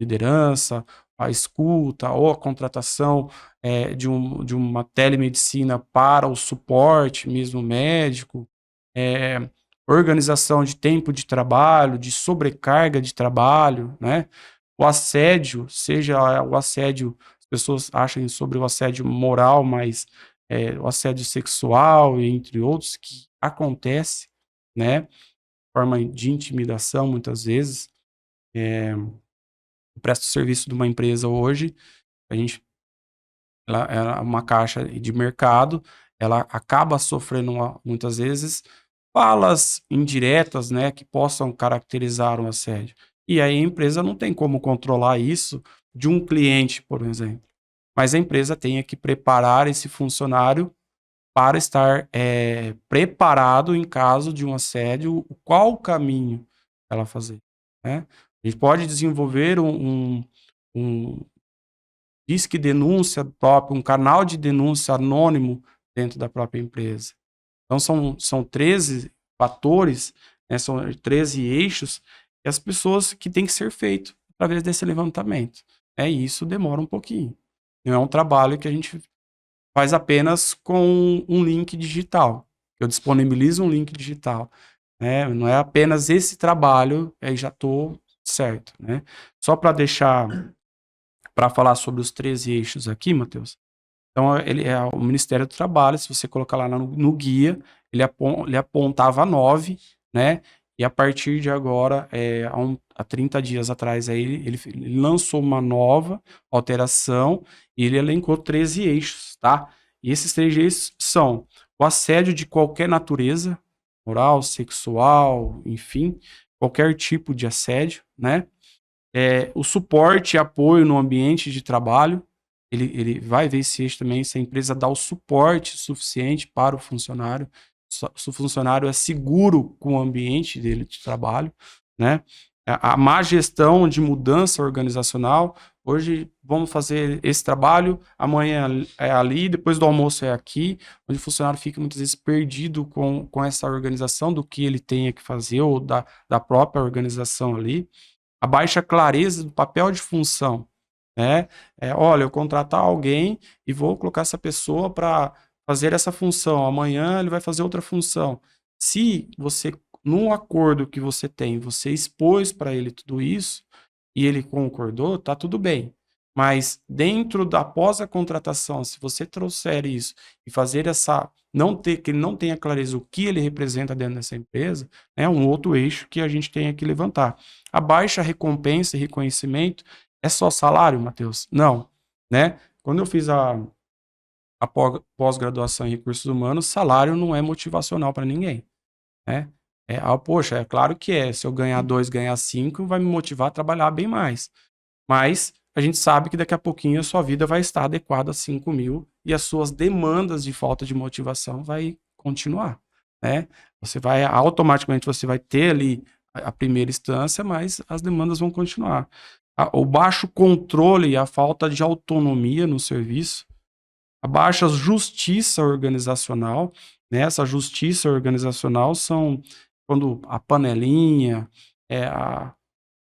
[SPEAKER 2] Liderança, a escuta ou a contratação de uma telemedicina para o suporte mesmo médico, organização de tempo de trabalho, de sobrecarga de trabalho, né? o assédio, seja o assédio, as pessoas acham sobre o assédio moral, mas o assédio sexual, entre outros, que acontece, né? Forma de intimidação, muitas vezes. Eu presto serviço de uma empresa hoje, a gente, ela é uma caixa de mercado, ela acaba sofrendo muitas vezes falas indiretas, né, que possam caracterizar um assédio. E aí a empresa não tem como controlar isso de um cliente, por exemplo. Mas a empresa tem que preparar esse funcionário para estar preparado em caso de um assédio, qual o caminho ela fazer, né? A gente pode desenvolver um disque denúncia próprio, um canal de denúncia anônimo dentro da própria empresa. Então, são 13 fatores, né, são 13 eixos, e as pessoas que tem que ser feito através desse levantamento. E isso demora um pouquinho. Não é um trabalho que a gente faz apenas com um link digital. Eu disponibilizo um link digital. Né? Não é apenas esse trabalho, aí já estou certo. Né? Só para para falar sobre os 13 eixos aqui, Matheus. Então, ele é o Ministério do Trabalho, se você colocar lá no guia, ele apontava 9, né? E a partir de agora, há 30 dias atrás, aí, ele lançou uma nova alteração e ele elencou 13 eixos, tá? E esses 13 eixos são o assédio de qualquer natureza, moral, sexual, enfim, qualquer tipo de assédio, né? O suporte e apoio no ambiente de trabalho, ele vai ver se também se a empresa dá o suporte suficiente para o funcionário, se o funcionário é seguro com o ambiente dele de trabalho, né? A má gestão de mudança organizacional, hoje vamos fazer esse trabalho, amanhã é ali, depois do almoço é aqui, onde o funcionário fica muitas vezes perdido com essa organização do que ele tenha que fazer ou da própria organização ali. A baixa clareza do papel de função, né? Olha, eu contratar alguém e vou colocar essa pessoa para fazer essa função. Amanhã ele vai fazer outra função. Se você, no acordo que você tem, você expôs para ele tudo isso e ele concordou, tá tudo bem. Mas dentro da após a contratação, se você trouxer isso e fazer que ele não tenha clareza o que ele representa dentro dessa empresa, é um outro eixo que a gente tem que levantar. A baixa recompensa e reconhecimento é só salário, Matheus? Não, né? Quando eu fiz a pós-graduação em recursos humanos, salário não é motivacional para ninguém, né? Poxa, é claro que é. Se eu ganhar 2, ganhar 5, vai me motivar a trabalhar bem mais. Mas a gente sabe que daqui a pouquinho a sua vida vai estar adequada a 5 mil e as suas demandas de falta de motivação vai continuar, né? Automaticamente você vai ter ali a primeira instância, mas as demandas vão continuar. O baixo controle e a falta de autonomia no serviço, a baixa justiça organizacional, né? Essa justiça organizacional são quando a panelinha,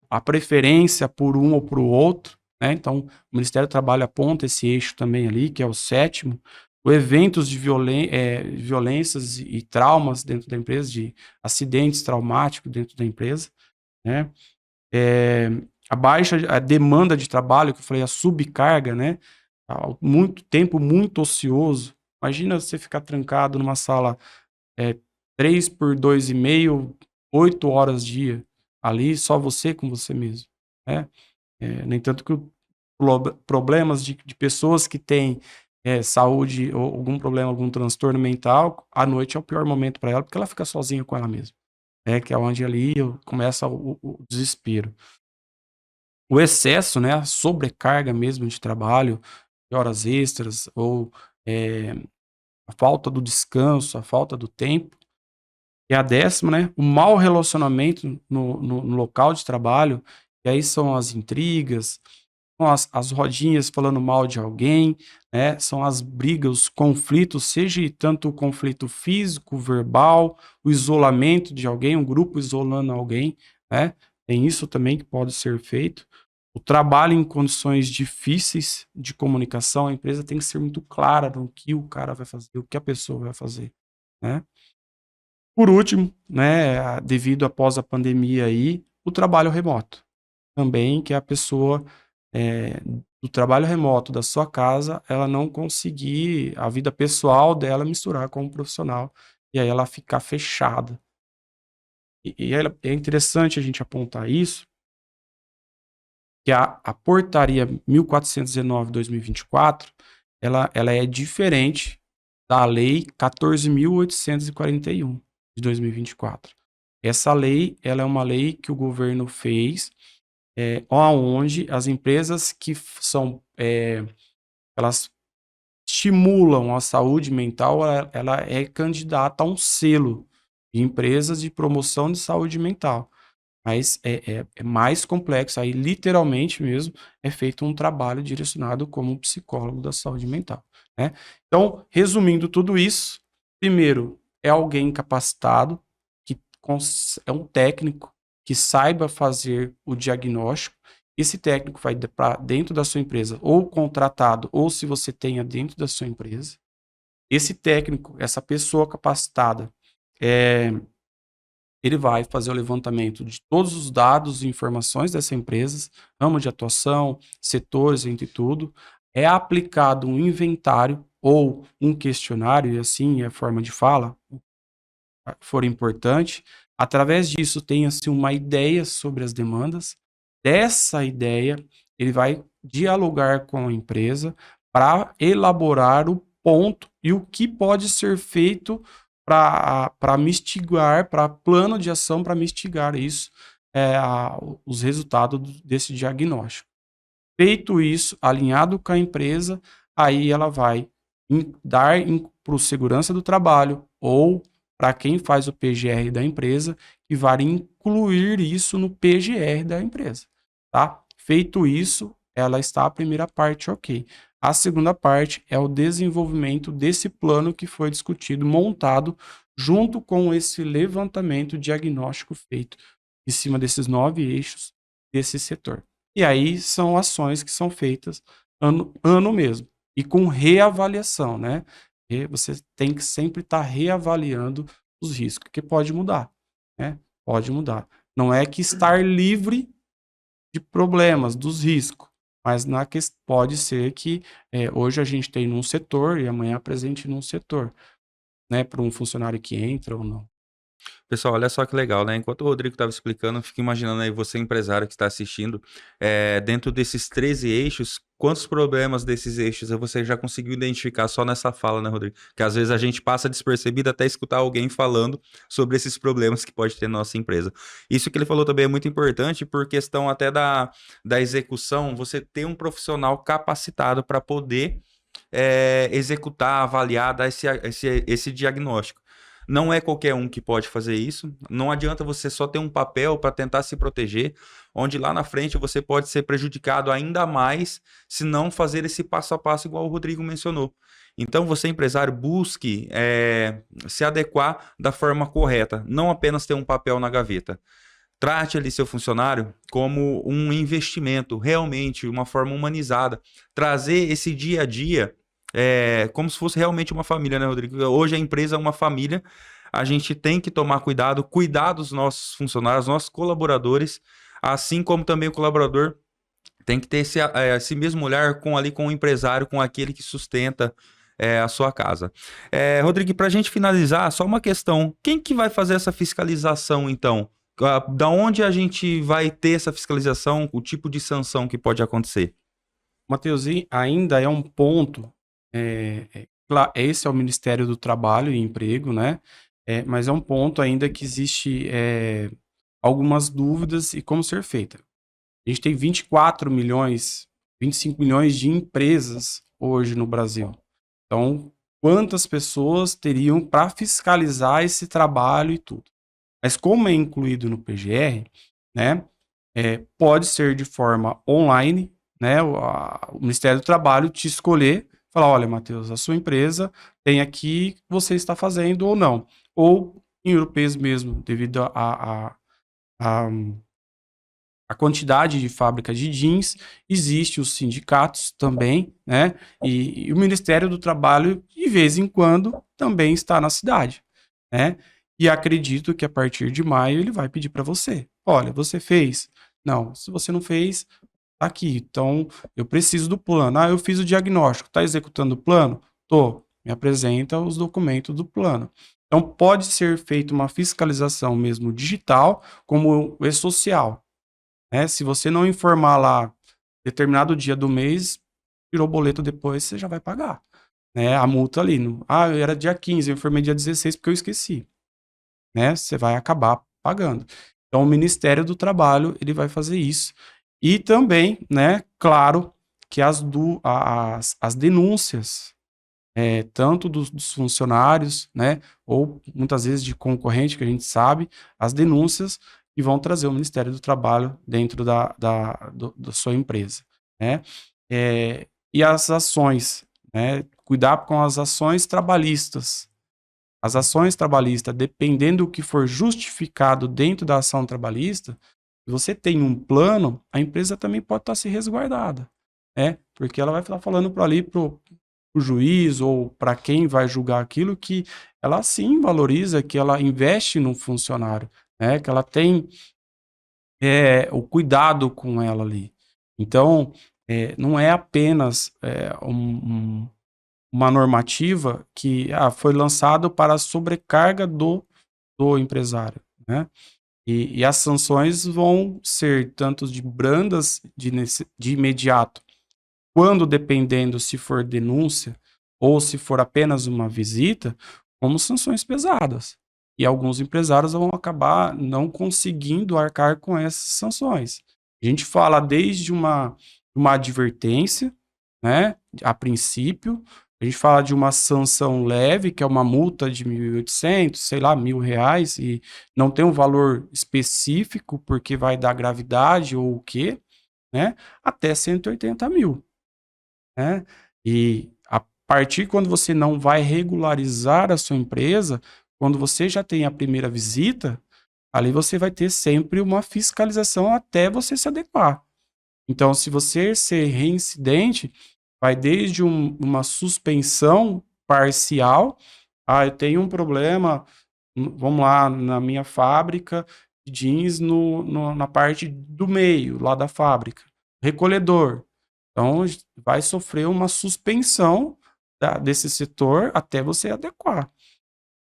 [SPEAKER 2] a preferência por um ou por outro, né? Então, o Ministério do Trabalho aponta esse eixo também ali, que é o 7º, o eventos de violências e traumas dentro da empresa, de acidentes traumáticos dentro da empresa, né? A demanda de trabalho, que eu falei, a subcarga, né? Muito tempo muito ocioso. Imagina você ficar trancado numa sala 3 por 2,5, 8 horas dia, ali só você com você mesmo, né? No entanto que problemas de pessoas que têm saúde ou algum problema, algum transtorno mental, à noite é o pior momento para ela, porque ela fica sozinha com ela mesma, que é onde ali começa o desespero. O excesso, né, a sobrecarga mesmo de trabalho, de horas extras, ou a falta do descanso, a falta do tempo. E a 10ª, né, o mau relacionamento no local de trabalho, e aí são as intrigas, são as rodinhas falando mal de alguém, né, são as brigas, os conflitos, seja tanto o conflito físico, verbal, o isolamento de alguém, um grupo isolando alguém, né, tem isso também que pode ser feito. O trabalho em condições difíceis de comunicação, a empresa tem que ser muito clara no que o cara vai fazer, o que a pessoa vai fazer, né. Por último, né, devido após a pandemia aí, o trabalho remoto. também que a pessoa do trabalho remoto da sua casa, ela não conseguir a vida pessoal dela misturar com o profissional, e aí ela ficar fechada. É interessante a gente apontar isso, que a portaria 1419/2024, ela é diferente da lei 14.841 de 2024. Essa lei, ela é uma lei que o governo fez, onde as empresas que são, elas estimulam a saúde mental, ela é candidata a um selo de empresas de promoção de saúde mental. Mas é mais complexo, aí literalmente mesmo é feito um trabalho direcionado como um psicólogo da saúde mental, né. Então, resumindo tudo isso, primeiro, é alguém capacitado, que é um técnico que saiba fazer o diagnóstico. Esse técnico vai para dentro da sua empresa, ou contratado, ou se você tenha dentro da sua empresa. Esse técnico, essa pessoa capacitada, eh ele vai fazer o levantamento de todos os dados e informações dessa empresa, ramo de atuação, setores, entre tudo. É aplicado um inventário ou um questionário, e assim é a forma de fala, for importante. Através disso, tenha-se uma ideia sobre as demandas. Dessa ideia, ele vai dialogar com a empresa para elaborar o ponto e o que pode ser feito para mitigar, para plano de ação para mitigar isso, os resultados desse diagnóstico. Feito isso, alinhado com a empresa, aí ela vai dar para o segurança do trabalho ou para quem faz o PGR da empresa, que vai incluir isso no PGR da empresa, tá? Feito isso, ela está a primeira parte ok. A segunda parte é o desenvolvimento desse plano que foi discutido, montado junto com esse levantamento diagnóstico feito em cima desses 9 eixos desse setor. E aí são ações que são feitas ano mesmo, e com reavaliação, né? E você tem que sempre estar reavaliando os riscos, que pode mudar, né? Pode mudar. Não é que estar livre de problemas, dos riscos, mas pode ser que hoje a gente tem num setor e amanhã presente num setor, né? Para um funcionário que entra ou não.
[SPEAKER 1] Pessoal, olha só que legal, né? Enquanto o Rodrigo estava explicando, eu fico imaginando aí você, empresário que está assistindo, dentro desses 13 eixos, quantos problemas desses eixos você já conseguiu identificar só nessa fala, né, Rodrigo? Que às vezes a gente passa despercebido até escutar alguém falando sobre esses problemas que pode ter na nossa empresa. Isso que ele falou também é muito importante por questão até da execução, você ter um profissional capacitado para poder executar, avaliar, dar esse diagnóstico. Não é qualquer um que pode fazer isso. Não adianta você só ter um papel para tentar se proteger, onde lá na frente você pode ser prejudicado ainda mais se não fazer esse passo a passo igual o Rodrigo mencionou. Então, você, empresário, busque se adequar da forma correta, não apenas ter um papel na gaveta. Trate ali seu funcionário como um investimento, realmente, uma forma humanizada. Trazer esse dia a dia como se fosse realmente uma família, né, Rodrigo? Hoje a empresa é uma família, a gente tem que tomar cuidado, cuidar dos nossos funcionários, nossos colaboradores, assim como também o colaborador tem que ter esse mesmo olhar com o empresário, com aquele que sustenta a sua casa. Rodrigo, para a gente finalizar, só uma questão: quem que vai fazer essa fiscalização, então? Da onde a gente vai ter essa fiscalização, o tipo de sanção que pode acontecer?
[SPEAKER 2] Matheus, e ainda é um ponto, esse é o Ministério do Trabalho e Emprego, né? Mas é um ponto ainda que existe algumas dúvidas e como ser feita. A gente tem 24 milhões, 25 milhões de empresas hoje no Brasil. Então, quantas pessoas teriam para fiscalizar esse trabalho e tudo? Mas como é incluído no PGR, né, pode ser de forma online, né, o Ministério do Trabalho te escolher, falar, olha, Matheus, a sua empresa tem aqui, você está fazendo ou não. Ou em europeus mesmo, devido a quantidade de fábrica de jeans, existe os sindicatos também, né, e o Ministério do Trabalho, de vez em quando, também está na cidade, né. E acredito que a partir de maio ele vai pedir para você. Olha, você fez Não, se você não fez, tá aqui. Então, eu preciso do plano. Ah, eu fiz o diagnóstico. Tá executando o plano? Tô. Me apresenta os documentos do plano. Então, pode ser feita uma fiscalização mesmo digital, como o e-social, né? Se você não informar lá determinado dia do mês, tirou o boleto depois, você já vai pagar, né? A multa ali. Era dia 15, eu informei dia 16 porque eu esqueci, né? Você vai acabar pagando. Então, o Ministério do Trabalho, ele vai fazer isso. E também, né, claro, que as denúncias, tanto dos funcionários, né, ou muitas vezes de concorrente, que a gente sabe, as denúncias que vão trazer o Ministério do Trabalho dentro da sua empresa, né? E as ações, né, cuidar com as ações trabalhistas. As ações trabalhistas, dependendo do que for justificado dentro da ação trabalhista, se você tem um plano, a empresa também pode estar se resguardada, né? Porque ela vai estar falando para ali pro juiz ou para quem vai julgar aquilo que ela sim valoriza, que ela investe no funcionário, né? Que ela tem o cuidado com ela ali. Então, não é apenas uma normativa que foi lançado para a sobrecarga do empresário, né? E as sanções vão ser tanto de brandas de imediato, quando dependendo se for denúncia ou se for apenas uma visita, como sanções pesadas. E alguns empresários vão acabar não conseguindo arcar com essas sanções. A gente fala desde uma advertência, né, a princípio, a gente fala de uma sanção leve, que é uma multa de 1.800, sei lá, R$ 1.000, e não tem um valor específico, porque vai dar gravidade ou o quê, né, até 180 mil, né? E a partir quando você não vai regularizar a sua empresa, quando você já tem a primeira visita, ali você vai ter sempre uma fiscalização até você se adequar. Então, se você ser reincidente, vai desde uma suspensão parcial. Eu tenho um problema, vamos lá, na minha fábrica de jeans na parte do meio, lá da fábrica. Recolhedor. Então, vai sofrer uma suspensão desse setor até você adequar.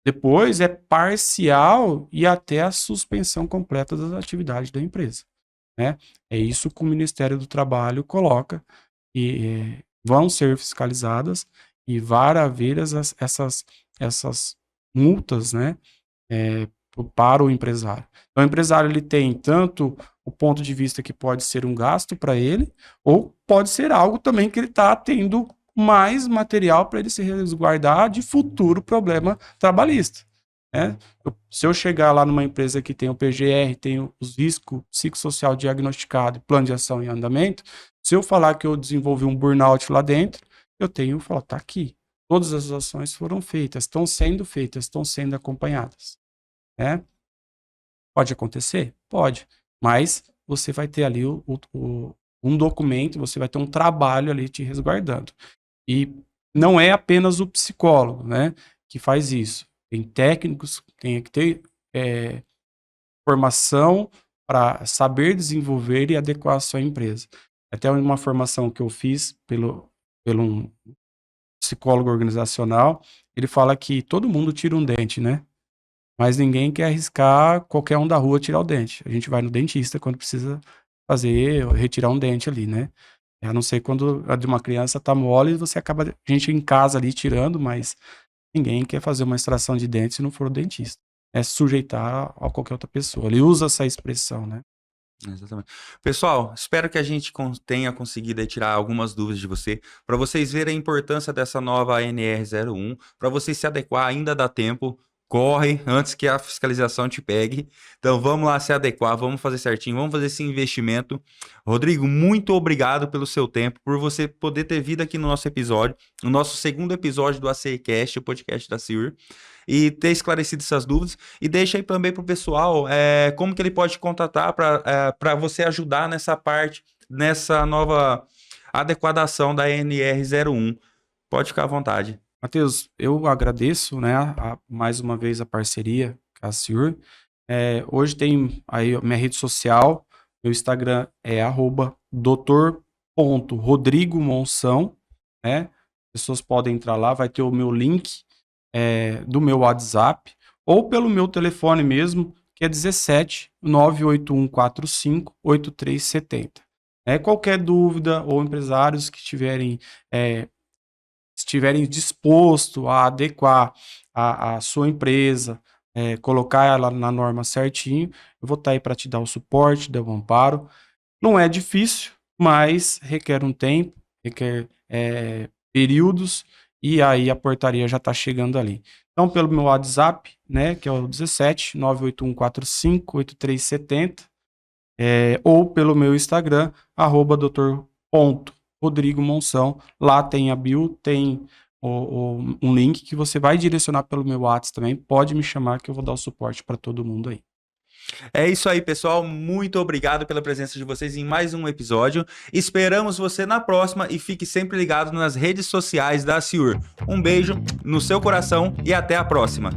[SPEAKER 2] Depois é parcial e até a suspensão completa das atividades da empresa, né? É isso que o Ministério do Trabalho coloca e vão ser fiscalizadas e vai haver essas multas, né? Para o empresário. Então, o empresário ele tem tanto o ponto de vista que pode ser um gasto para ele, ou pode ser algo também que ele está tendo mais material para ele se resguardar de futuro problema trabalhista, né? Se eu chegar lá numa empresa que tem o PGR, tem os riscos psicossocial diagnosticado e plano de ação em andamento, se eu falar que eu desenvolvi um burnout lá dentro, eu tenho que falar, tá aqui. Todas as ações foram feitas, estão sendo acompanhadas, né? Pode acontecer? Pode, mas você vai ter ali um documento, você vai ter um trabalho ali te resguardando. E não é apenas o psicólogo, né, que faz isso. Tem técnicos, tem que ter formação para saber desenvolver e adequar a sua empresa. Até uma formação que eu fiz pelo um psicólogo organizacional, ele fala que todo mundo tira um dente, né? Mas ninguém quer arriscar qualquer um da rua tirar o dente. A gente vai no dentista quando precisa retirar um dente ali, né? A não ser quando a de uma criança tá mole e você acaba, a gente em casa ali tirando, mas ninguém quer fazer uma extração de dente se não for o dentista. É sujeitar a qualquer outra pessoa. Ele usa essa expressão, né?
[SPEAKER 1] Exatamente. Pessoal, espero que a gente tenha conseguido aí tirar algumas dúvidas de você, para vocês verem a importância dessa nova ANR01, para vocês se adequar, ainda dá tempo. Corre antes que a fiscalização te pegue. Então vamos lá se adequar, vamos fazer certinho, vamos fazer esse investimento. Rodrigo, muito obrigado pelo seu tempo, por você poder ter vindo aqui no nosso episódio, no nosso segundo episódio do ACCast, o podcast da CIUR, e ter esclarecido essas dúvidas. E deixa aí também para o pessoal como que ele pode te contatar para você ajudar nessa parte, nessa nova adequação da NR01. Pode ficar à vontade.
[SPEAKER 2] Matheus, eu agradeço, né, mais uma vez a parceria com a CIUR. Hoje tem aí a minha rede social, Meu Instagram é @dr.rodrigomonção, né? As pessoas podem entrar lá, vai ter o meu link do meu WhatsApp, ou pelo meu telefone mesmo, que é 17 98145 8370. Qualquer dúvida, ou empresários que estiverem dispostos a adequar a sua empresa, colocar ela na norma certinho, eu vou estar aí para te dar o suporte, dar o amparo. Não é difícil, mas requer um tempo, requer períodos, e aí a portaria já está chegando ali. Então, pelo meu WhatsApp, né, que é o 17 98145 8370, ou pelo meu Instagram, @dr.rodrigomonção. Lá tem a bio, tem um link que você vai direcionar pelo meu WhatsApp também. Pode me chamar que eu vou dar o suporte para todo mundo aí.
[SPEAKER 1] É isso aí, pessoal. Muito obrigado pela presença de vocês em mais um episódio. Esperamos você na próxima e fique sempre ligado nas redes sociais da Ciur. Um beijo no seu coração e até a próxima.